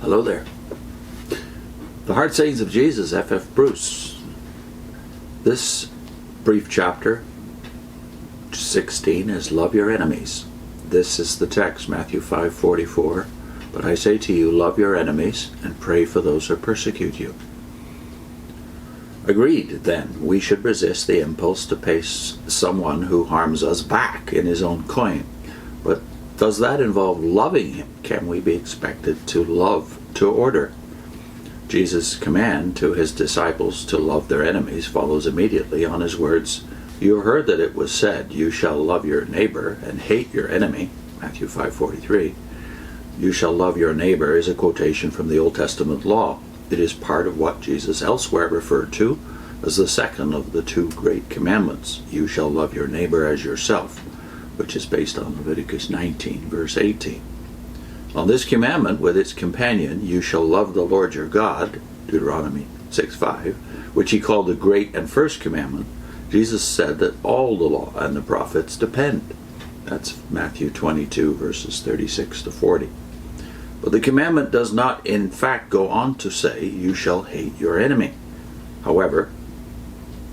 Hello there. The Hard Sayings of Jesus, F.F. Bruce. This brief chapter, 16, is love your enemies. This is the text, Matthew 5:44. But I say to you, love your enemies and pray for those who persecute you. Agreed, then, we should resist the impulse to pay someone who harms us back in his own coin. But does that involve loving him? Can we be expected to love to order? Jesus' command to his disciples to love their enemies follows immediately on his words, "You heard that it was said, you shall love your neighbor and hate your enemy," Matthew 5:43. "You shall love your neighbor" is a quotation from the Old Testament law. It is part of what Jesus elsewhere referred to as the second of the two great commandments, "You shall love your neighbor as yourself," which is based on Leviticus 19, verse 18. On this commandment with its companion, "You shall love the Lord your God," Deuteronomy 6:5, which he called the great and first commandment, Jesus said that all the law and the prophets depend. That's Matthew 22, verses 36 to 40. But the commandment does not in fact go on to say, "You shall hate your enemy." However,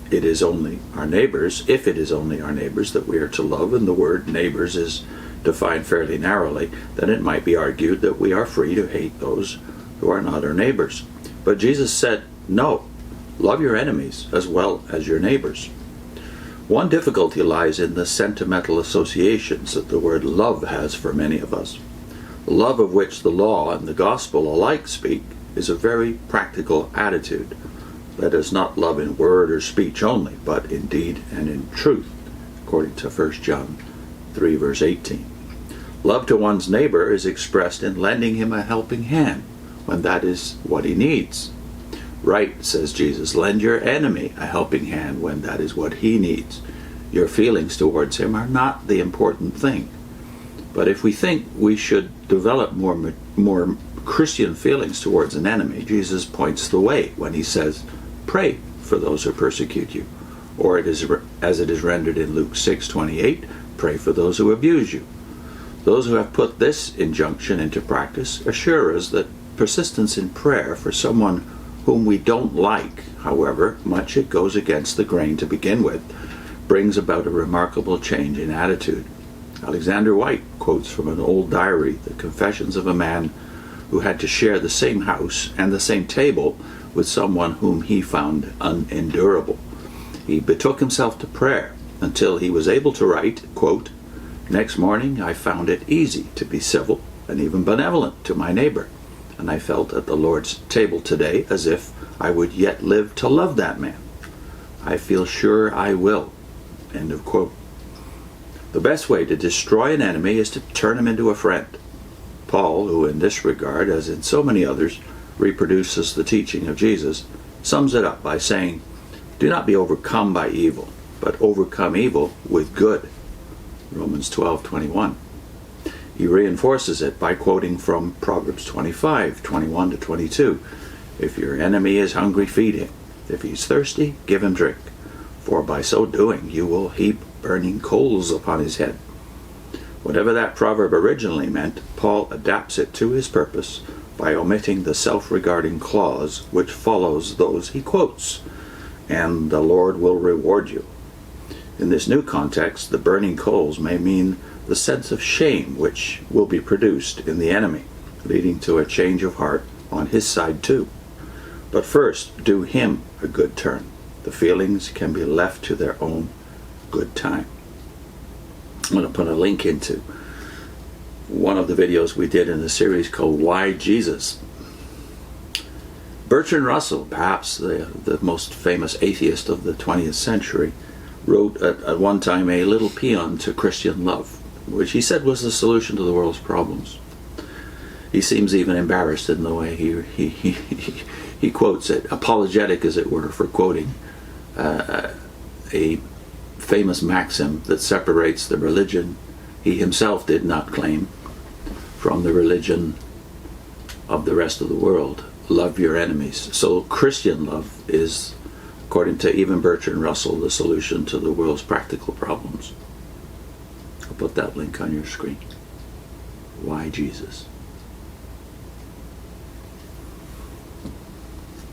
it is only our neighbors, if it is only our neighbors that we are to love, and the word neighbors is defined fairly narrowly, then it might be argued that we are free to hate those who are not our neighbors. But Jesus said, no, love your enemies as well as your neighbors. One difficulty lies in the sentimental associations that the word love has for many of us. The love of which the law and the gospel alike speak is a very practical attitude. Let us not love in word or speech only, but in deed and in truth, according to 1 John 3, verse 18. Love to one's neighbor is expressed in lending him a helping hand when that is what he needs. Right, says Jesus, lend your enemy a helping hand when that is what he needs. Your feelings towards him are not the important thing. But if we think we should develop more Christian feelings towards an enemy, Jesus points the way when he says, pray for those who persecute you. Or it is, as it is rendered in Luke 6:28, pray for those who abuse you. Those who have put this injunction into practice assure us that persistence in prayer for someone whom we don't like, however much it goes against the grain to begin with, brings about a remarkable change in attitude. Alexander White quotes from an old diary the confessions of a man who had to share the same house and the same table with someone whom he found unendurable. He betook himself to prayer until he was able to write, quote, "Next morning I found it easy to be civil and even benevolent to my neighbor, and I felt at the Lord's table today as if I would yet live to love that man. I feel sure I will." End of quote. The best way to destroy an enemy is to turn him into a friend. Paul, who in this regard, as in so many others, reproduces the teaching of Jesus, sums it up by saying, "Do not be overcome by evil, but overcome evil with good." Romans 12:21. He reinforces it by quoting from Proverbs 25:21 to 22. "If your enemy is hungry, feed him. If he's thirsty, give him drink. For by so doing you will heap burning coals upon his head." Whatever that proverb originally meant, Paul adapts it to his purpose by omitting the self-regarding clause which follows those he quotes, "and the Lord will reward you." In this new context, the burning coals may mean the sense of shame which will be produced in the enemy, leading to a change of heart on his side too. But first, do him a good turn. The feelings can be left to their own good time. I'm going to put a link into one of the videos we did in the series called Why Jesus? Bertrand Russell, perhaps the most famous atheist of the 20th century, wrote at one time a little paean to Christian love, which he said was the solution to the world's problems. He seems even embarrassed in the way he quotes it, apologetic as it were for quoting a famous maxim that separates the religion he himself did not claim from the religion of the rest of the world. Love your enemies. So Christian love is, according to even Bertrand Russell, the solution to the world's practical problems. I'll put that link on your screen. Why Jesus?